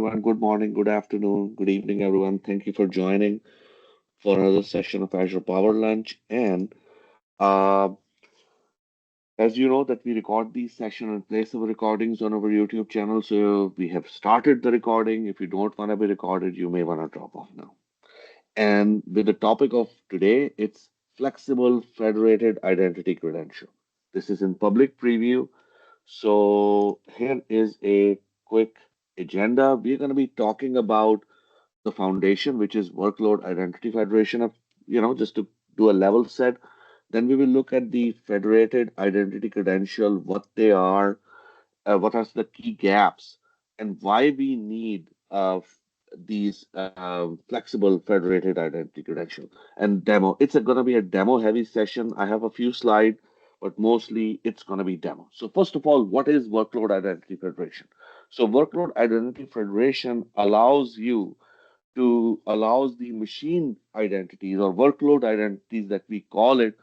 everyone. Good morning, good afternoon, good evening, everyone. Thank you for joining for another session of Azure Power Lunch. And uh, as you know, that we record these sessions and place our recordings on our YouTube channel. So we have started the recording. If you don't want to be recorded, you may want to drop off now. And with the topic of today, it's flexible federated identity credential. This is in public preview. So here is a quick agenda. We're going to be talking about the foundation, which is workload identity federation of, just to do a level set. Then we will look at the federated identity credential, what they are, what are the key gaps, and why we need these flexible federated identity credential and demo. It's going to be a demo heavy session. I have a few slides, but mostly it's going to be demo. So first of all, what is workload identity federation? So workload identity federation allows the machine identities or workload identities that we call it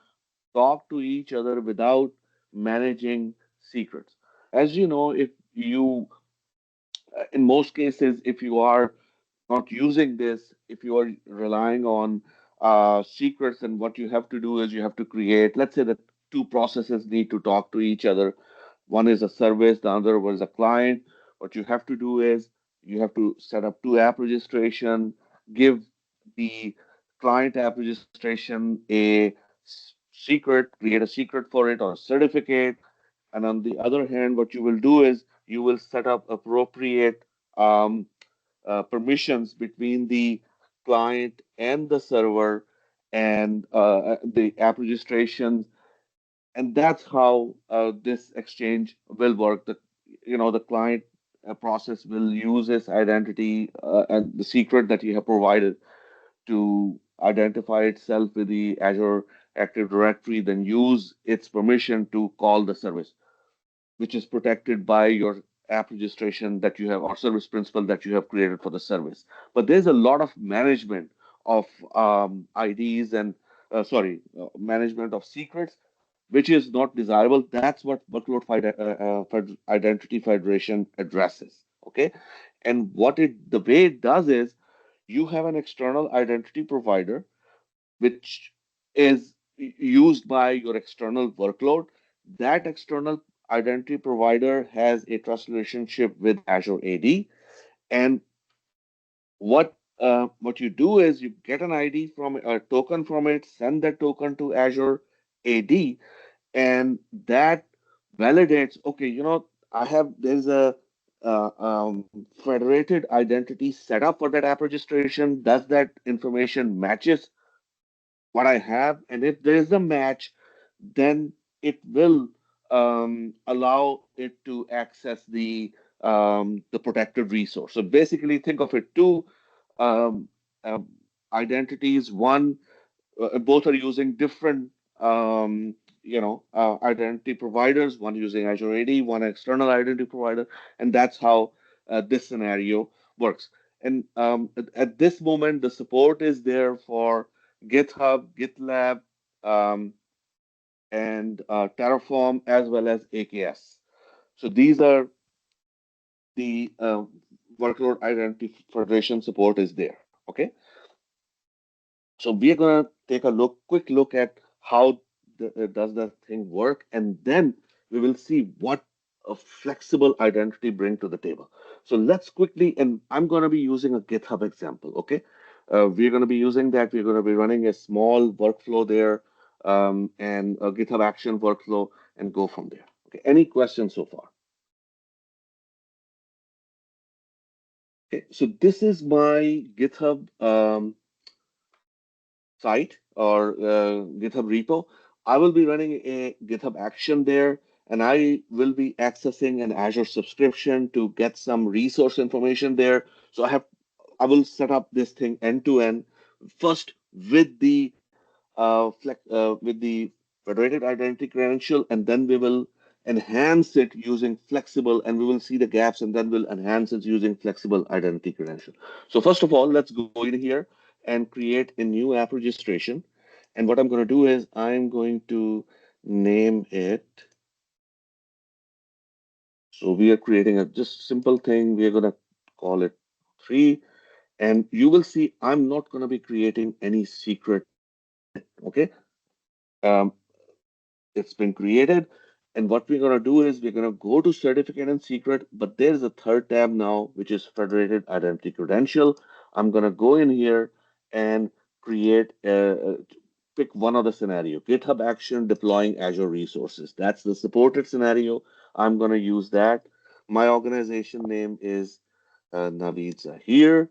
talk to each other without managing secrets. As you know, if you in most cases, if you are not using this, if you are relying on secrets, then what you have to do is you have to create, let's say that two processes need to talk to each other. One is a service, the other was a client. What you have to do is you have to set up two app registration, give the client app registration a secret, create a secret for it or a certificate. And on the other hand, what you will do is you will set up appropriate um, permissions between the client and the server and the app registration, and that's how this exchange will work. The client process will use its identity and the secret that you have provided to identify itself with the Azure Active Directory, then use its permission to call the service, which is protected by your app registration that you have or service principal that you have created for the service. But there's a lot of management of IDs and management of secrets, which is not desirable. That's what identity federation addresses. Okay, and the way it does is you have an external identity provider which is used by your external workload. That external identity provider has a trust relationship with Azure AD. And what you do is you get an ID from a token from it, send that token to Azure AD, and that validates. Okay, I have there's a federated identity set up for that app registration. Does that information matches what I have? And if there is a match, then it will allow it to access the protected resource. So basically, think of it two um, uh, identities. One, both are using different identity providers. One using Azure AD, one external identity provider, and that's how this scenario works. And at this moment, the support is there for GitHub, GitLab, um, and Terraform as well as AKS. So these are the workload identity federation support is there. Okay, so we are gonna take a quick look at how does the thing work, and then we will see what a flexible identity bring to the table. So let's quickly, and I'm gonna be using a GitHub example. Okay, we're gonna be using that. We're gonna be running a small workflow there, and a GitHub action workflow, and go from there. Okay, any questions so far? Okay, so this is my GitHub site or GitHub repo. I will be running a GitHub action there, and I will be accessing an Azure subscription to get some resource information there. So I will set up this thing end to end first with the federated identity credential, and then we will enhance it using flexible, and we will see the gaps, and then we'll enhance it using flexible identity credential. So first of all, let's go in here and create a new app registration. And what I'm going to do is I'm going to name it. So we are creating a just simple thing. We are going to call it 03. And you will see I'm not going to be creating any secret in it. Okay. Um, it's been created. And what we're going to do is we're going to go to certificate and secret, but there's a third tab now, which is federated identity credential. I'm going to go in here and create pick one of the scenario, GitHub action deploying Azure resources. That's the supported scenario. I'm going to use that. My organization name is Naveed Zahir,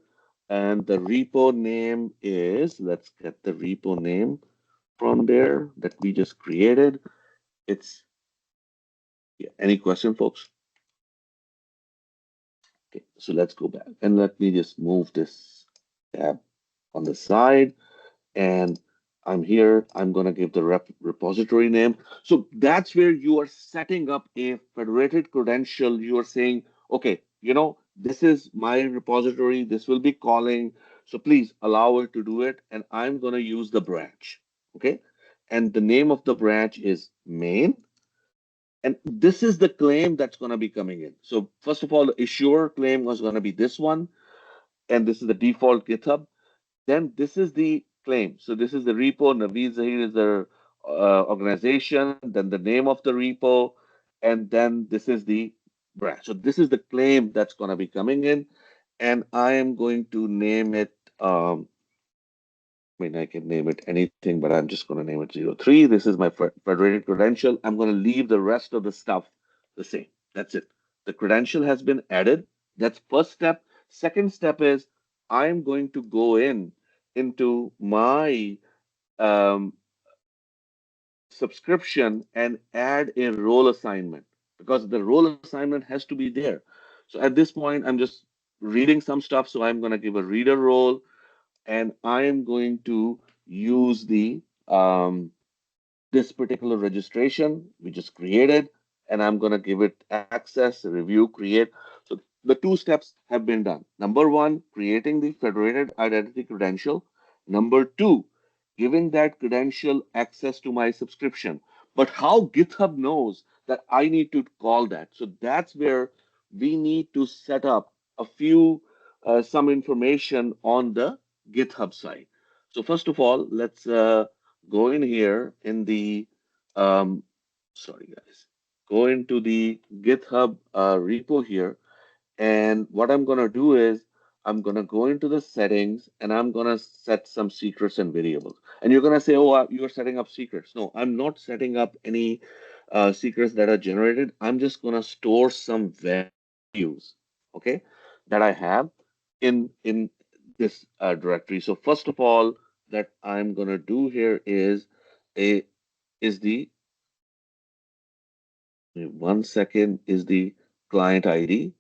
and the repo name is, let's get the repo name from there that we just created. It's, yeah, any question, folks? Okay, so let's go back and let me just move this tab on the side. And I'm here. I'm going to give the repository name. So that's where you are setting up a federated credential. You are saying, okay, this is my repository. This will be calling. So please allow it to do it. And I'm going to use the branch. Okay. And the name of the branch is main. And this is the claim that's going to be coming in. So first of all, the issuer claim was going to be this one. And this is the default GitHub. Then this is the claim. So this is the repo. Naveed Zahir is the organization, then the name of the repo, and then this is the branch. So this is the claim that's going to be coming in. And I am going to name it, I mean, I can name it anything, but I'm just going to name it 03. This is my federated credential. I'm going to leave the rest of the stuff the same. That's it. The credential has been added. That's first step. Second step is I'm going to go into my um, subscription and add a role assignment because the role assignment has to be there. So at this point, I'm just reading some stuff. So I'm going to give a reader role and I am going to use the this particular registration we just created, and I'm going to give it access, review, create. So the two steps have been done. Number one, creating the federated identity credential. Number two, giving that credential access to my subscription. But how GitHub knows that I need to call that? So that's where we need to set up a few, some information on the GitHub side. So first of all, let's go in here in the um, sorry guys, go into the GitHub repo here, and what I'm gonna do is I'm gonna go into the settings and I'm gonna set some secrets and variables. And you're gonna say, oh, you're setting up secrets. No, I'm not setting up any secrets that are generated. I'm just gonna store some values, okay, that I have in this directory. So first of all, that I'm gonna do here is a is the 1 second is the client ID,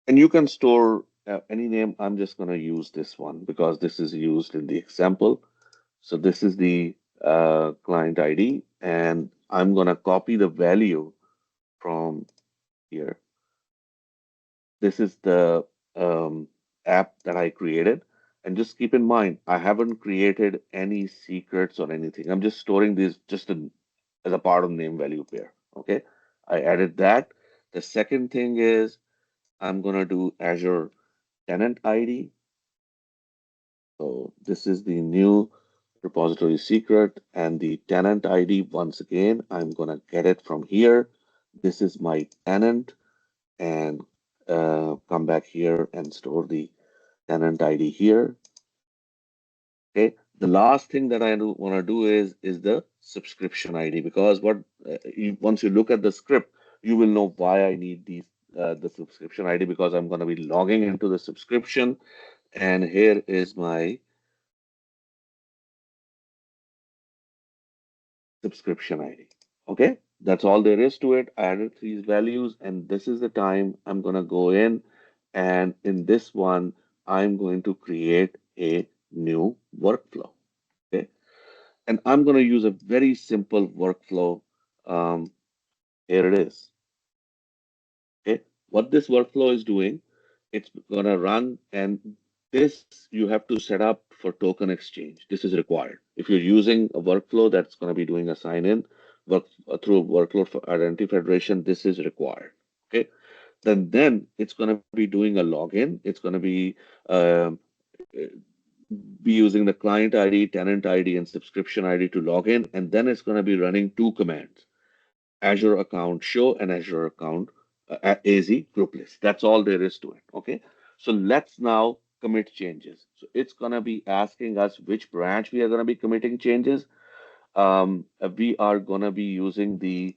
and you can store any name. I'm just going to use this one because this is used in the example. So this is the client ID, and I'm going to copy the value from here. This is the app that I created. And just keep in mind, I haven't created any secrets or anything. I'm just storing these just as a part of name value pair. Okay. I added that. The second thing is I'm going to do Azure tenant ID. So this is the new repository secret and the tenant ID. Once again, I'm going to get it from here. This is my tenant and come back here and store the tenant ID here. Okay. The last thing that I want to do is the subscription ID because once you look at the script, you will know why I need the subscription ID because I'm going to be logging into the subscription, and here is my subscription ID. Okay, that's all there is to it. I added these values, and this is the time I'm going to go in, and in this one, I'm going to create a new workflow. Okay, and I'm going to use a very simple workflow. Um, Here it is. Okay, what this workflow is doing, it's going to run, and this you have to set up for token exchange. This is required. If you're using a workflow that's going to be doing a sign in through workload for identity federation, this is required. Okay, then it's going to be doing a login. It's going to um, be using the client ID, tenant ID, and subscription ID to log in, and then it's going to be running two commands: Azure account show and Azure account AZ group list. That's all there is to it. Okay. So let's now commit changes. So it's going to be asking us which branch we are going to be committing changes. We are going to be using the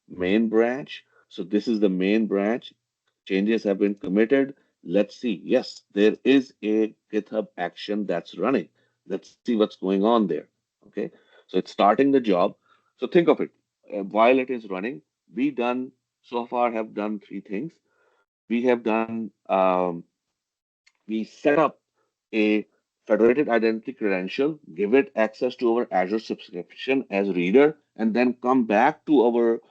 main branch. So this is the main branch. Changes have been committed. Let's see. Yes, there is a GitHub action that's running. Let's see what's going on there. Okay. So it's starting the job. So think of it. While it is running, we done so far have done three things. We have done we set up a federated identity credential, give it access to our Azure subscription as reader, and then come back to our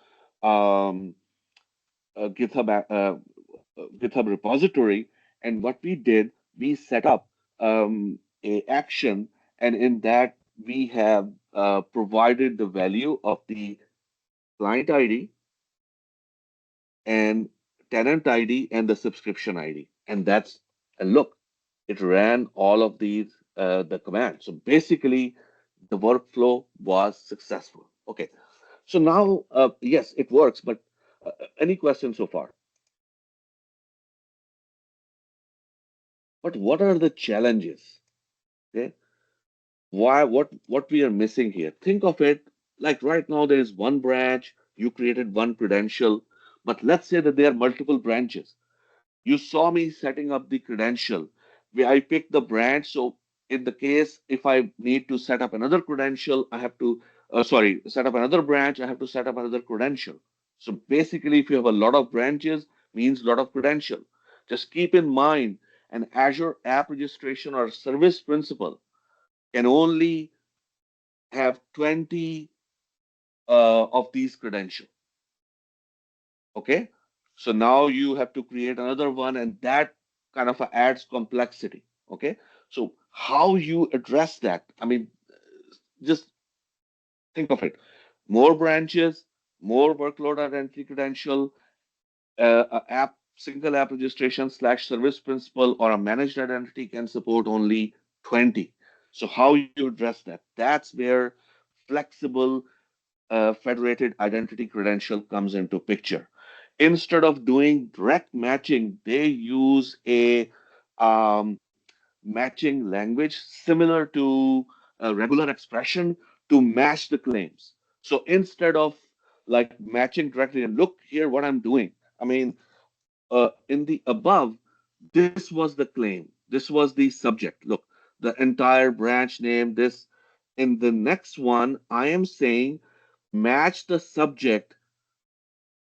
um, GitHub repository. And what we did, we set up a action, and in that we have provided the value of the client ID and tenant ID and the subscription ID. And look, it ran all of these, the commands. So basically, the workflow was successful. Okay. So now, yes, it works, but any questions so far? But what are the challenges? Okay. What we are missing here? Think of it like right now there is one branch, you created one credential, but let's say that there are multiple branches. You saw me setting up the credential where I picked the branch. So in the case, if I need to set up another credential, I have to, set up another branch, I have to set up another credential. So basically, if you have a lot of branches, means a lot of credential. Just keep in mind, an Azure app registration or service principal can only have 20 of these credentials. Okay. So now you have to create another one, and that kind of adds complexity. Okay. So how you address that? I mean, just think of it. More branches, more workload identity credential, single app registration slash service principal or a managed identity can support only 20. So how you address that? That's where flexible federated identity credential comes into picture. Instead of doing direct matching, they use a um, matching language similar to a regular expression to match the claims. So instead of like matching directly, and look here what I'm doing. I mean, in the above, this was the claim. This was the subject. Look, the entire branch name, this. In the next one, I am saying match the subject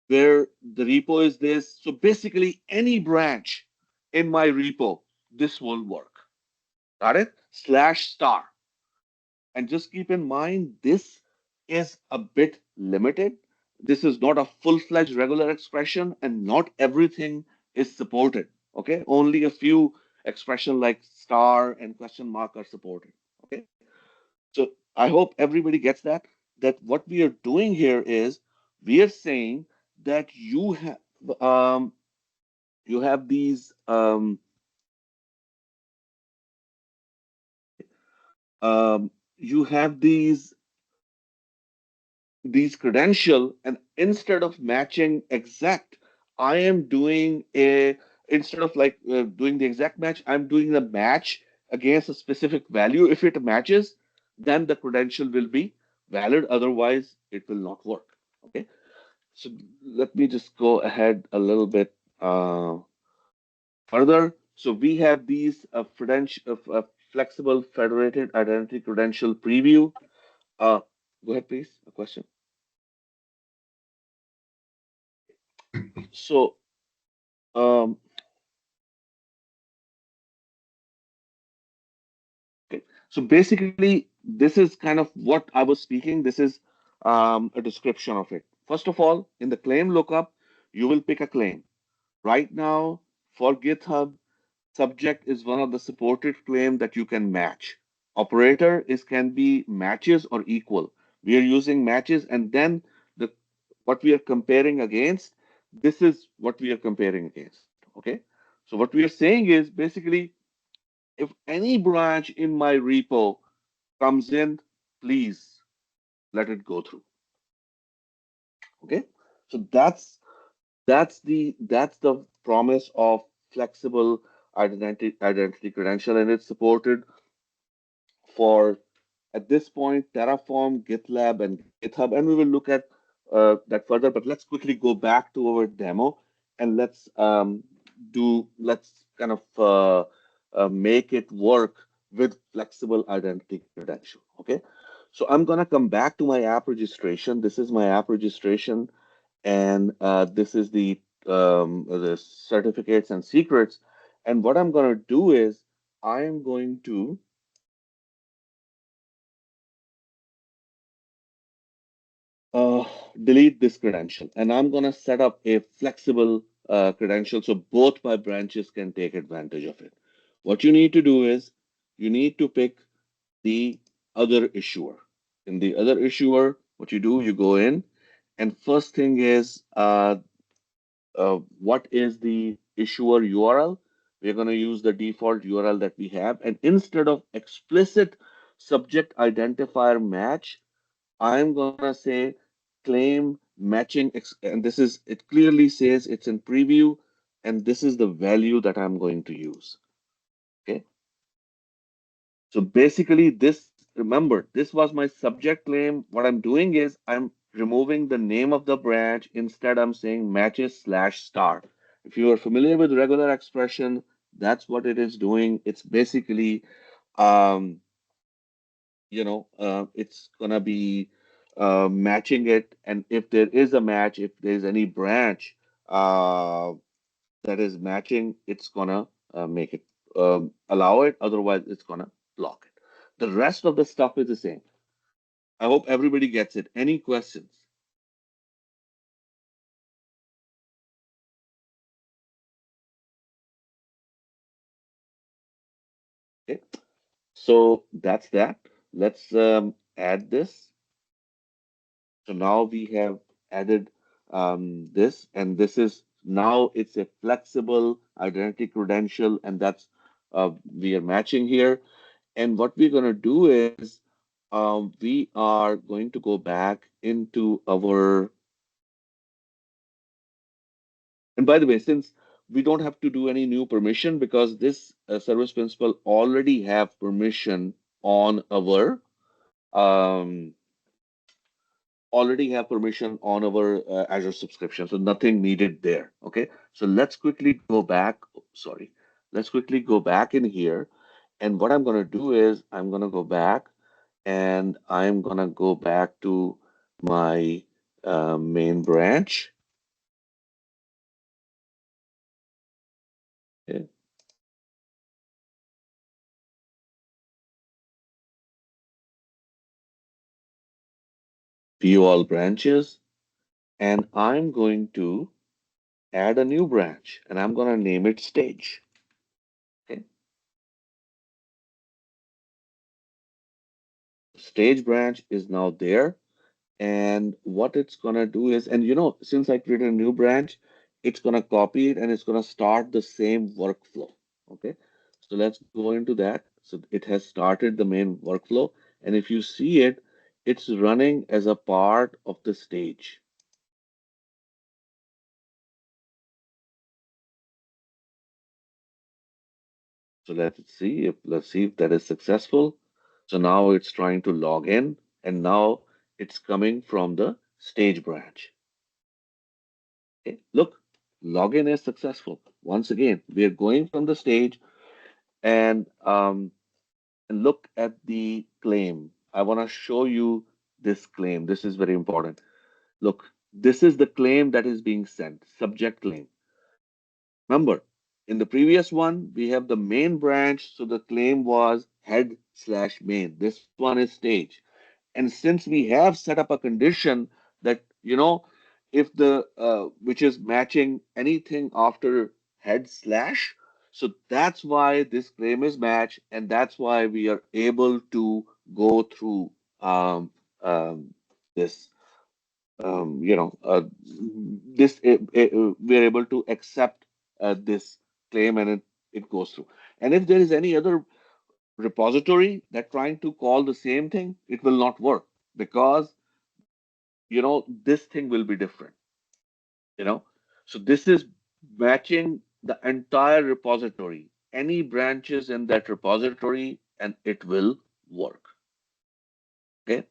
where the repo is this. So basically, any branch in my repo, this will work. Got it? Slash star. And just keep in mind, this is a bit limited. This is not a full-fledged regular expression, and not everything is supported. Okay, only a few expression like star and question mark are supported. Okay, so I hope everybody gets that. That what we are doing here is we are saying that you have these you have these credential, and instead of matching exact, I am doing a instead of like doing the exact match, I'm doing the match against a specific value. If it matches, then the credential will be valid, otherwise it will not work. Okay, so let me just go ahead a little bit further. So we have these flexible federated identity credential preview. uh, Go ahead please, a question. So um, okay. So basically, this is kind of what I was speaking. This is a description of it. First of all, in the claim lookup, you will pick a claim. Right now, for GitHub, subject is one of the supported claim that you can match. Operator is can be matches or equal. We are using matches, and then the what we are comparing against. This is what we are comparing against. Okay. So what we are saying is basically if any branch in my repo comes in, please let it go through. Okay. So that's the promise of flexible identity credential, and it's supported for at this point Terraform, GitLab, and GitHub, and we will look at that further. But let's quickly go back to our demo and let's kind of make it work with flexible identity credential. Okay, so I'm gonna come back to my app registration. This is my app registration, and this is the certificates and secrets. And what I'm gonna do is I am going to uh, delete this credential, and I'm going to set up a flexible credential so both my branches can take advantage of it. What you need to do is you need to pick the other issuer. In the other issuer, what you do, you go in, and first thing is what is the issuer URL? We're going to use the default URL that we have, and instead of explicit subject identifier match, I'm gonna say claim matching, and this is it clearly says it's in preview, and this is the value that I'm going to use. Okay, so basically, this remember, this was my subject claim. What I'm doing is I'm removing the name of the branch. Instead, I'm saying matches slash star. If you are familiar with regular expression, that's what it is doing. It's basically um, it's gonna be matching it, and if there is a match, if there's any branch uh, that is matching, it's gonna make it allow it. Otherwise, it's gonna block it. The rest of the stuff is the same. I hope everybody gets it. Any questions? Okay, so that's that. Let's add this. So now we have added this, and this is now it's a flexible identity credential, and that's we are matching here. And what we're going to do is we are going to go back into our, and by the way, since we don't have to do any new permission because this service principal already have permission on our um, already have permission on our Azure subscription, so nothing needed there. Okay, so let's quickly go back. Sorry, let's quickly go back in here. And what I'm going to do is I'm going to go back and I'm going to go back to my main branch. Okay, view all branches, and I'm going to add a new branch, and I'm going to name it stage. Okay, stage branch is now there. And what it's gonna do is, and since I created a new branch, it's gonna copy it and it's gonna start the same workflow. Okay, so let's go into that. So it has started the main workflow, and if you see it, it's running as a part of the stage. So let's see if that is successful. So now it's trying to log in, and now it's coming from the stage branch. Okay, look, login is successful. Once again, we are going from the stage and look at the claim. I want to show you this claim. This is very important. Look, this is the claim that is being sent, subject claim. Remember, in the previous one, we have the main branch, so the claim was head slash main. This one is stage. And since we have set up a condition that, if which is matching anything after head slash, so that's why this claim is matched, and that's why we are able to go through um, this. this we are able to accept this claim, and it goes through. And if there is any other repository that trying to call the same thing, it will not work because this thing will be different. you know so this is matching the entire repository, any branches in that repository, and it will work. Okay,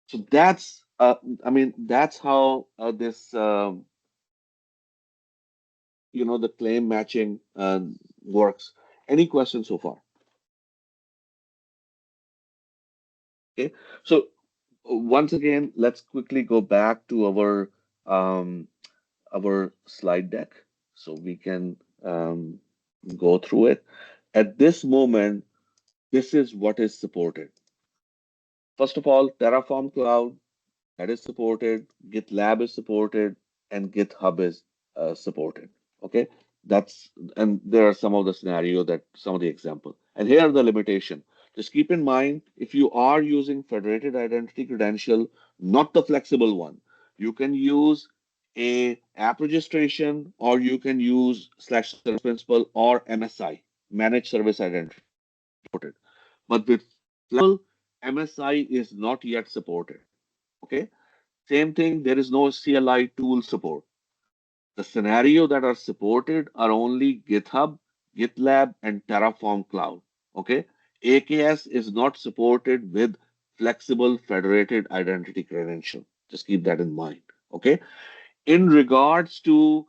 so that's how this the claim matching works. Any questions so far? Okay, so once again, let's quickly go back to um, our slide deck so we can go through it. At this moment, this is what is supported. First of all, Terraform Cloud, that is supported, GitLab is supported, and GitHub is supported. Okay, that's and there are some of the scenario that some of the example. And here are the limitation. Just keep in mind, if you are using federated identity credential, not the flexible one, you can use a app registration, or you can use slash service principal or MSI, managed service identity supported. But with flexible, MSI is not yet supported. Okay. Same thing, there is no CLI tool support. The scenario that are supported are only GitHub, GitLab, and Terraform Cloud. Okay. AKS is not supported with flexible federated identity credential. Just keep that in mind. Okay. In regards to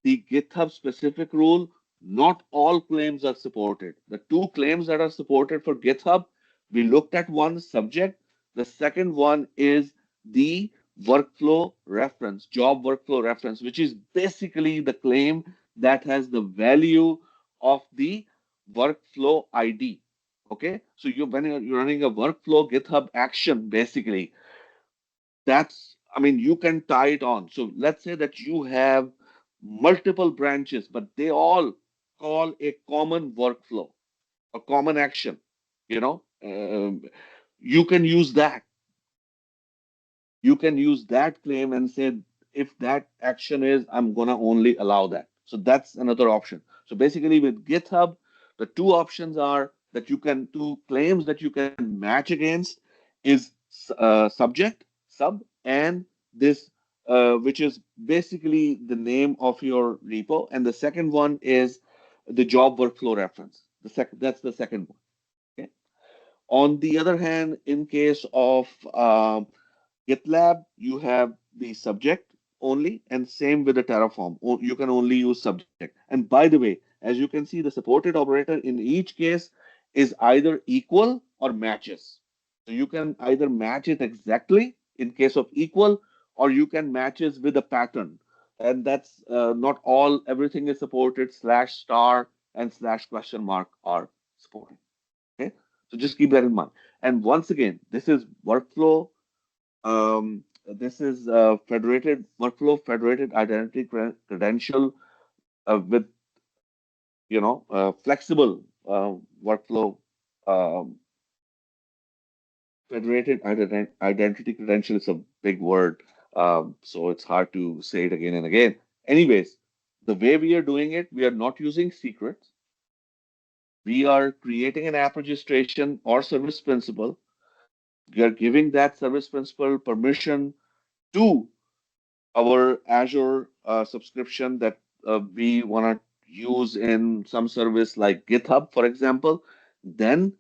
the GitHub specific rule, not all claims are supported. The two claims that are supported for GitHub, we looked at one subject. The second one is the workflow reference, job workflow reference, which is basically the claim that has the value of the workflow ID. Okay, so when you're running a workflow GitHub action, basically you can tie it on. So let's say that you have multiple branches, but they all call a common workflow, a common action. You know, you can use that. You can use that claim and say, if that action is, I'm gonna only allow that. So that's another option. So basically, with GitHub, the two options are that you can two claims that you can match against is subject sub and this which is basically the name of your repo, and the second one is the job workflow reference. That's the second one. Okay. On the other hand, in case of GitLab, you have the subject only, and same with the Terraform. You can only use subject. And by the way, as you can see, the supported operator in each case is either equal or matches. So you can either match it exactly in case of equal, or you can match it with a pattern. And that's not all, everything is supported, slash star and slash question mark are supported. Okay. So just keep that in mind. And once again, this is workflow this is federated workflow, federated identity credential with flexible workflow. Um, Federated identity credential is a big word, so it's hard to say it again and again. Anyways, the way we are doing it, we are not using secrets. We are creating an app registration or service principal. We are giving that service principal permission to our Azure subscription that we want to use in some service like GitHub, for example, then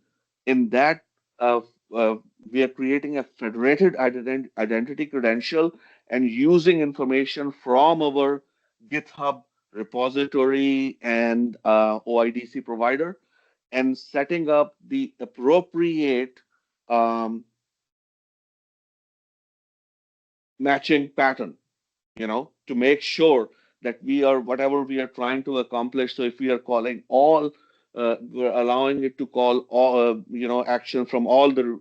in that uh, uh, we are creating a federated identity credential and using information from our GitHub repository and OIDC provider and setting up the appropriate um, matching pattern, to make sure that we are whatever we are trying to accomplish. So if we are calling all, we're allowing it to call all, action from all the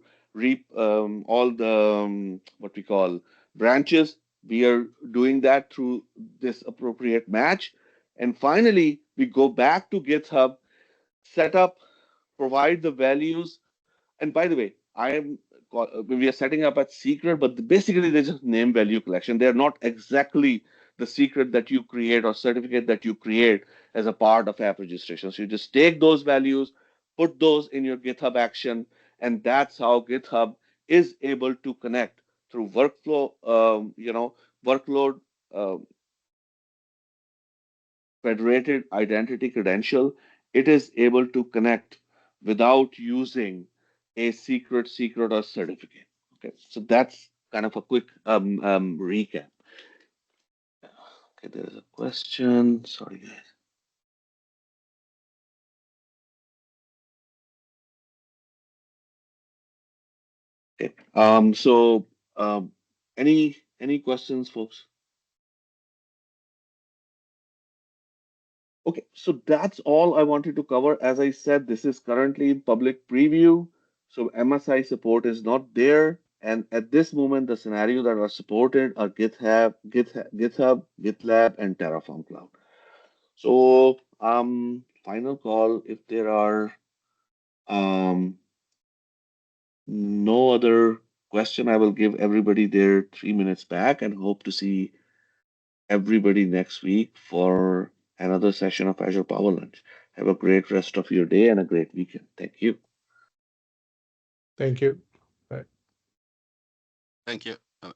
what we call branches. We are doing that through this appropriate match. And finally, we go back to GitHub, set up, provide the values. And by the way, I am we are setting up as secret, but basically they're just name value collection. They're not exactly the secret that you create or certificate that you create as a part of app registration. So you just take those values, put those in your GitHub action, and that's how GitHub is able to connect through workflow, workload, um, federated identity credential. It is able to connect without using a secret or certificate. Okay, so that's kind of a quick recap. Okay, there's a question. Sorry, guys. Okay. Any questions, folks? Okay, so that's all I wanted to cover. As I said, this is currently in public preview, so MSI support is not there. And at this moment, the scenario that are supported are GitLab, and Terraform Cloud. So, final call. If there are no other question, I will give everybody their 3 minutes back and hope to see everybody next week for another session of Azure Power Lunch. Have a great rest of your day and a great weekend. Thank you. Thank you. Bye. Thank you. Bye.